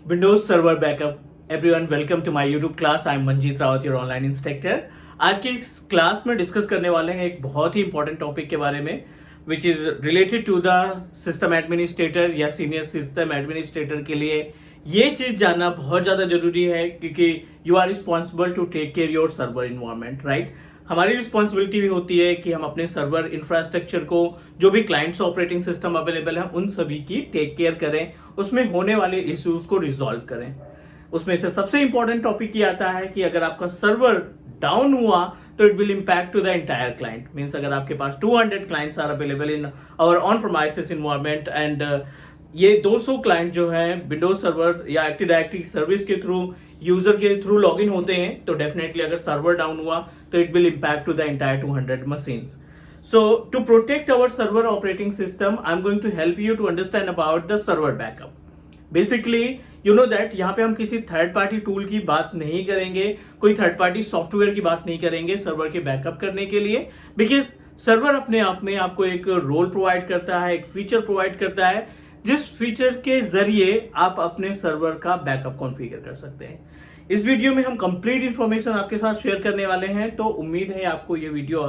Windows server backup everyone welcome to my YouTube class. I am Manjeet Rawat, your online instructor. आज की इस class में discuss करने वाले हैं एक बहुत ही इंपॉर्टेंट टॉपिक के बारे में which is related to the system administrator या सीनियर सिस्टम एडमिनिस्ट्रेटर के लिए ये चीज जानना बहुत ज्यादा जरूरी है क्योंकि you are responsible to take care your server environment, right. हमारी रिस्पॉन्सिबिलिटी भी होती है कि हम अपने सर्वर इंफ्रास्ट्रक्चर को जो भी क्लाइंट्स ऑपरेटिंग सिस्टम अवेलेबल है उन सभी की टेक केयर करें, उसमें होने वाले इश्यूज को रिजॉल्व करें। उसमें से सबसे इंपॉर्टेंट टॉपिक ये आता है कि अगर आपका सर्वर डाउन हुआ तो it will impact to the entire client. Means अगर आपके पास 200 clients are available in our on premises environment and ये 200 क्लाइंट जो है विंडोज सर्वर या एक्टिव डायरेक्टरी सर्विस के थ्रू यूजर के थ्रू लॉगिन होते हैं, तो डेफिनेटली अगर सर्वर डाउन हुआ तो it will impact to the entire 200 machines. So to protect our server operating system, I'm going to help you to understand about the server backup. Basically, you know that यहाँ पे हम किसी third party tool की बात नहीं करेंगे, कोई third party software की बात नहीं करेंगे सर्वर के बैकअप करने के लिए, बिकॉज सर्वर अपने आप में आपको एक रोल प्रोवाइड करता है, एक फीचर प्रोवाइड करता है जिस फीचर के जरिए आप अपने सर्वर का बैकअप कॉन्फ़िगर कर सकते हैं। इस वीडियो में हम कंप्लीट इंफॉर्मेशन आपके साथ शेयर करने वाले हैं, तो उम्मीद है आपको ये वीडियो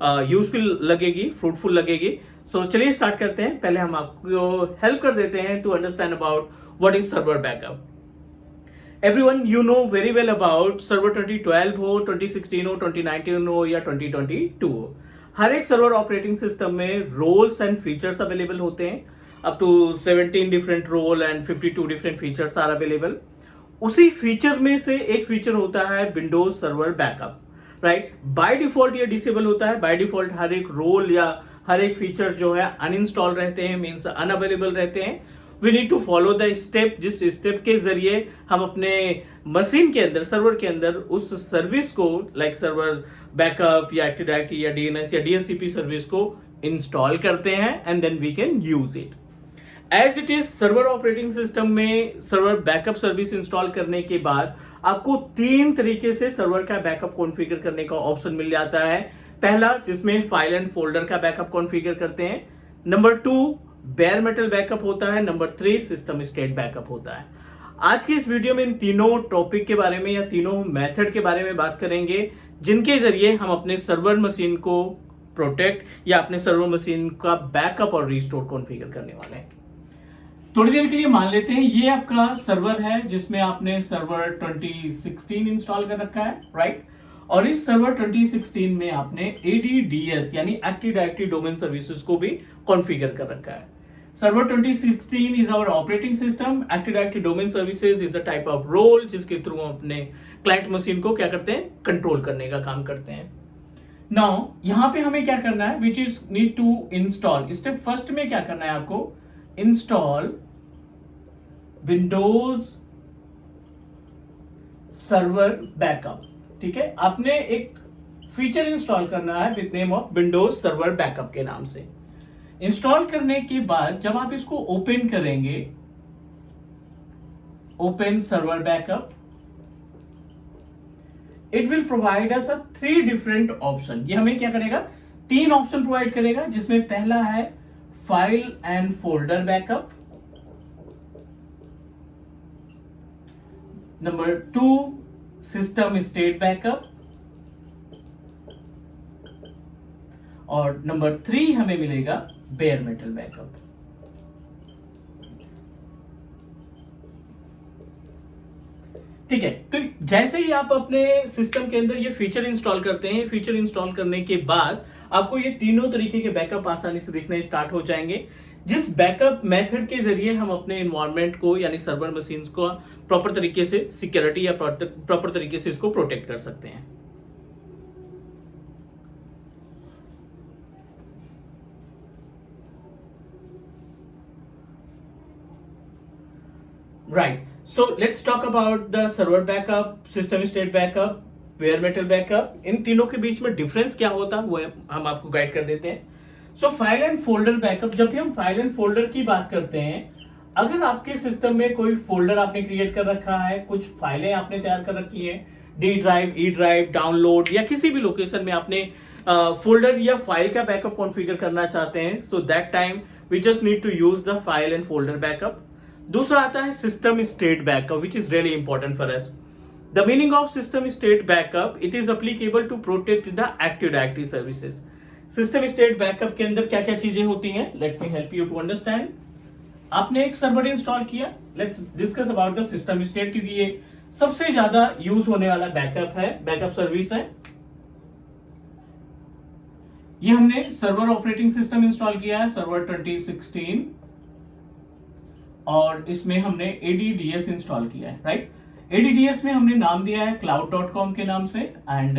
यूजफुल लगेगी, फ्रूटफुल लगेगी। सो चलिए स्टार्ट करते हैं। पहले हम आपको हेल्प कर देते हैं to understand about what is server backup. Everyone you know very well about server 2012 हो, 2016 हो, 2019 हो या 2022 हो। हर एक सर्वर ऑपरेटिंग सिस्टम में रोल्स एंड फीचर्स अवेलेबल होते हैं। Up to 17 different role and 52 different features are available. उसी फीचर में से एक फीचर होता है Windows server backup, right. By default ये डिसेबल होता है। बाय डिफॉल्ट हर एक रोल या हर एक फीचर जो है अनइंस्टॉल रहते हैं, मीन्स अनअवेलेबल रहते हैं। We need to follow the step, जिस स्टेप के जरिए हम अपने मशीन के अंदर, सर्वर के अंदर उस सर्विस को लाइक सर्वर बैकअप या एक्टिव डायरेक्टरी या डीएनएस या डीएचसीपी सर्विस को इंस्टॉल करते हैं and then we can use it. As it is server operating system में सर्वर बैकअप सर्विस इंस्टॉल करने के बाद आपको 3 तरीके से सर्वर का बैकअप कॉन्फ़िगर करने का ऑप्शन मिल जाता है। पहला, जिसमें फाइल एंड फोल्डर का बैकअप कॉन्फ़िगर करते हैं। नंबर 2 बेयर मेटल बैकअप होता है। नंबर 3 सिस्टम स्टेट बैकअप होता है। आज की इस वीडियो में इन तीनों टॉपिक के बारे में या तीनों मेथड के बारे में बात करेंगे जिनके जरिए हम अपने सर्वर मशीन को प्रोटेक्ट या अपने सर्वर मशीन का बैकअप और रिस्टोर कॉन्फ़िगर करने वाले हैं। थोड़ी देर के लिए मान लेते हैं ये आपका सर्वर है जिसमें आपने सर्वर 2016 इंस्टॉल कर रखा है, राइट। और इस सर्वर 2016 में आपने ADDS यानी एक्टिव डायरेक्टरी डोमेन सर्विसेज को भी कॉन्फ़िगर कर रखा है। Server 2016 is our operating system. Active directory domain services is the type of role जिसके थ्रू हम अपने क्लाइंट मशीन को क्या करते हैं, कंट्रोल करने का काम करते हैं। नाउ यहां पे हमें क्या करना है, which is need to install. Step first में क्या करना है आपको, इंस्टॉल विंडोज सर्वर बैकअप। ठीक है, आपने एक फीचर इंस्टॉल करना है with name of Windows server backup के नाम से। इंस्टॉल करने के बाद जब आप इसको ओपन करेंगे, open server backup, it will provide us 3 different option. ये हमें क्या करेगा, 3 ऑप्शन प्रोवाइड करेगा, जिसमें पहला है file and folder backup. Number 2 system state backup और नंबर 3 हमें मिलेगा बेयर मेटल बैकअप। ठीक है, तो जैसे ही आप अपने सिस्टम के अंदर ये फीचर इंस्टॉल करते हैं, फीचर इंस्टॉल करने के बाद आपको ये तीनों तरीके के बैकअप आसानी से दिखने स्टार्ट हो जाएंगे, जिस बैकअप मेथड के जरिए हम अपने एनवायरनमेंट को यानी सर्वर मशीन्स को प्रॉपर तरीके से सिक्योरिटी या प्रॉपर तरीके से इसको प्रोटेक्ट कर सकते हैं। Right, so let's talk about the server backup, system state backup, bare metal backup. इन तीनों के बीच में डिफरेंस क्या होता है वो हम आपको गाइड कर देते हैं। सो फाइल एंड फोल्डर बैकअप, जब भी हम फाइल एंड फोल्डर की बात करते हैं, अगर आपके सिस्टम में कोई फोल्डर आपने क्रिएट कर रखा है, कुछ फाइलें आपने तैयार कर रखी है, D drive, E drive, download या किसी भी लोकेशन में आपने फोल्डर या फाइल का बैकअप कॉन्फ़िगर करना चाहते हैं, so that time we just need to use the file and folder backup. दूसरा आता है system state backup, which is really important for us. The meaning of system state backup, it is applicable to protect the active directory services. System state backup के अंदर क्या क्या चीजें होती हैं, let me help you to understand. आपने एक server install किया, let's discuss about the system state, क्योंकि ये सबसे ज्यादा यूज होने वाला बैकअप है, बैकअप सर्विस है. ये हमने सर्वर ऑपरेटिंग सिस्टम इंस्टॉल किया है, सर्वर 2016, और इसमें हमने ADDS इंस्टॉल किया है, राइट. ADDS में हमने नाम दिया है cloud.com के नाम से. एंड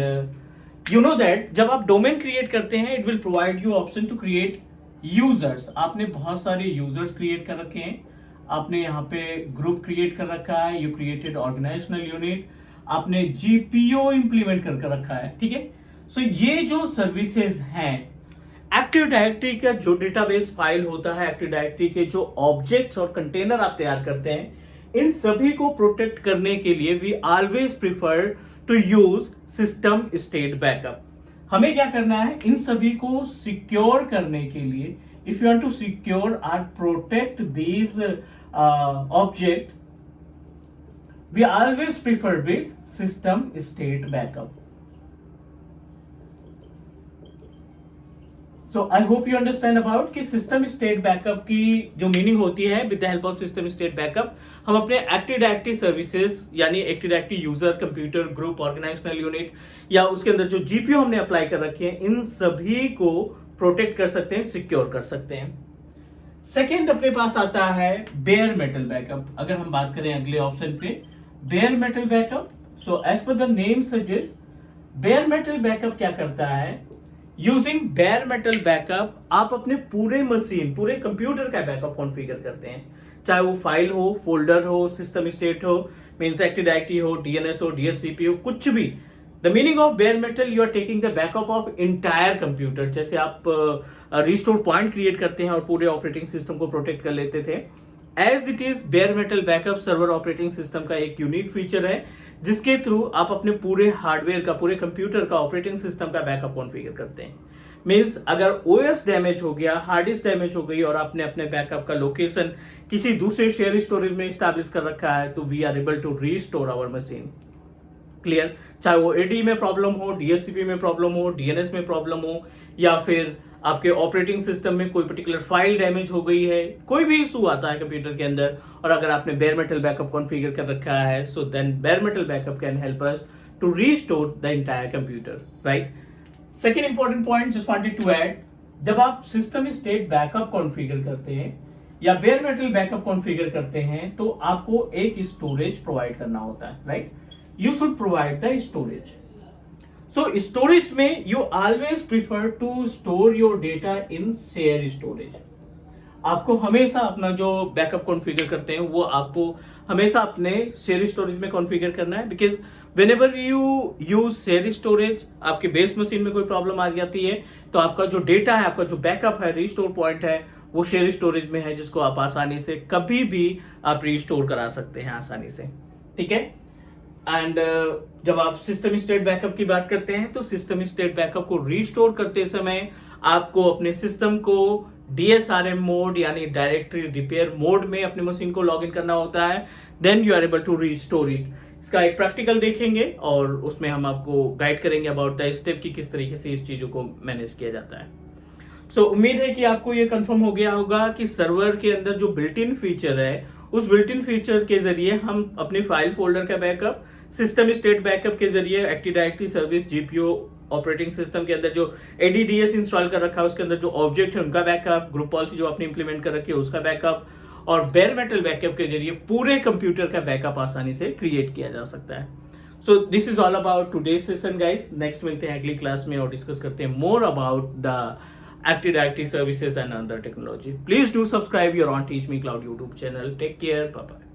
यू नो दैट जब आप डोमेन क्रिएट करते हैं, it will provide you option to create users. आपने बहुत सारे यूजर्स क्रिएट कर रखे हैं, आपने यहाँ पे ग्रुप क्रिएट कर रखा है, यू क्रिएटेड ऑर्गेनाइजेशनल यूनिट, आपने GPO इंप्लीमेंट कर रखा है, ठीक है. सो ये जो सर्विसेज हैं, एक्टिव डायरेक्टरी का जो डेटाबेस फाइल होता है, एक्टिव डायरेक्टरी के जो ऑब्जेक्ट्स और कंटेनर आप तैयार करते हैं, इन सभी को प्रोटेक्ट करने के लिए we always prefer to use system state backup. हमें क्या करना है, इन सभी को सिक्योर करने के लिए, if you want to secure और protect these object, we always prefer with system state backup. So I hope you understand about कि सिस्टम स्टेट बैकअप की जो मीनिंग होती है, with the help of system state backup हम अपने active directory services यानी active directory user, computer, group, organizational unit या उसके अंदर जो GPO हमने अप्लाई कर रखे हैं, इन सभी को प्रोटेक्ट कर सकते हैं, सिक्योर कर सकते हैं. सेकेंड अपने पास आता है बेयर मेटल बैकअप. अगर हम बात करें अगले ऑप्शन पे, bare metal backup. So as per the name suggest, bare metal backup क्या करता है, यूजिंग बेयर मेटल बैकअप आप अपने पूरे मशीन, पूरे कंप्यूटर का बैकअप कॉन्फ़िगर करते हैं, चाहे वो फाइल हो, फोल्डर हो, सिस्टम स्टेट हो, मींस एक्टिव डायरेक्टरी हो, DNS हो, DHCP हो, कुछ भी. The meaning of bare metal, you are taking the backup of entire computer. जैसे आप रिस्टोर पॉइंट क्रिएट करते हैं और पूरे ऑपरेटिंग सिस्टम को प्रोटेक्ट कर लेते थे, as it is bare metal backup server operating system का एक यूनिक फीचर है, जिसके थ्रू आप अपने पूरे हार्डवेयर का, पूरे कंप्यूटर का, ऑपरेटिंग सिस्टम का बैकअप कॉन्फ़िगर करते हैं. मींस अगर OS डैमेज हो गया, हार्ड डिस्क डैमेज हो गई और आपने अपने बैकअप का लोकेशन किसी दूसरे शेयर स्टोरेज में स्टैब्लिश कर रखा है, तो we are able to restore our machine. Clear. चाहे वो AD में प्रॉब्लम हो, DHCP में प्रॉब्लम हो, DNS में प्रॉब्लम हो, या फिर आपके ऑपरेटिंग सिस्टम में कोई पर्टिकुलर फाइल डैमेज हो गई है, कोई भी इशू आता है कंप्यूटर के अंदर, और अगर आपने बेयर मेटल बैकअप कॉन्फ़िगर कर रखा है, so then bare metal backup can help us to restore the entire computer, right. Second important point just wanted to add, जब आप सिस्टम स्टेट बैकअप कॉन्फ़िगर करते हैं या बेयर मेटल बैकअप कॉन्फ़िगर करते हैं, तो आपको एक स्टोरेज प्रोवाइड करना होता है, right. You should provide the storage. So storage में you always prefer to store your data in share storage. आपको हमेशा अपना जो बैकअप कॉन्फ़िगर करते हैं वो आपको हमेशा अपने शेयर स्टोरेज में कॉन्फ़िगर करना है, because whenever you use share storage, आपके बेस मशीन में कोई प्रॉब्लम आ जाती है, तो आपका जो डेटा है, आपका जो बैकअप है, रिस्टोर पॉइंट है, वो शेयर स्टोरेज में है, जिसको आप आसानी से कभी भी आप रिस्टोर करा सकते हैं आसानी से, ठीक है. एंड जब आप सिस्टम स्टेट बैकअप की बात करते हैं, तो सिस्टम स्टेट बैकअप को रिस्टोर करते समय आपको अपने सिस्टम को DSRM मोड यानी डायरेक्टरी रिपेयर मोड में अपनी मशीन को लॉग इन करना होता है, then you are able to restore it. इसका एक प्रैक्टिकल देखेंगे और उसमें हम आपको गाइड करेंगे अबाउट द स्टेप की किस तरीके से इस चीजों को मैनेज किया जाता है. सो उम्मीद है कि आपको ये कंफर्म हो गया होगा कि सर्वर के अंदर जो बिल्ट इन फीचर है, उस बिल्ट इन फीचर के जरिए हम अपनी फाइल फोल्डर का बैकअप, सिस्टम स्टेट बैकअप के जरिए active directory service, GPO, operating system के अंदर जो ADDS इंस्टॉल कर रखा है उसके अंदर जो ऑब्जेक्ट है उनका बैकअप, ग्रुप पॉलिसी जो आपने इंप्लीमेंट कर रखी है उसका बैकअप, और बेयर मेटल बैकअप के जरिए पूरे कंप्यूटर का बैकअप आसानी से क्रिएट किया जा सकता है. So this is all about today's session guys. Next मिलते हैं अगली क्लास में और डिस्कस करते हैं more about the Active Directory services and other technology. Please do subscribe your on Teach Me Cloud YouTube channel. Take care. Bye bye.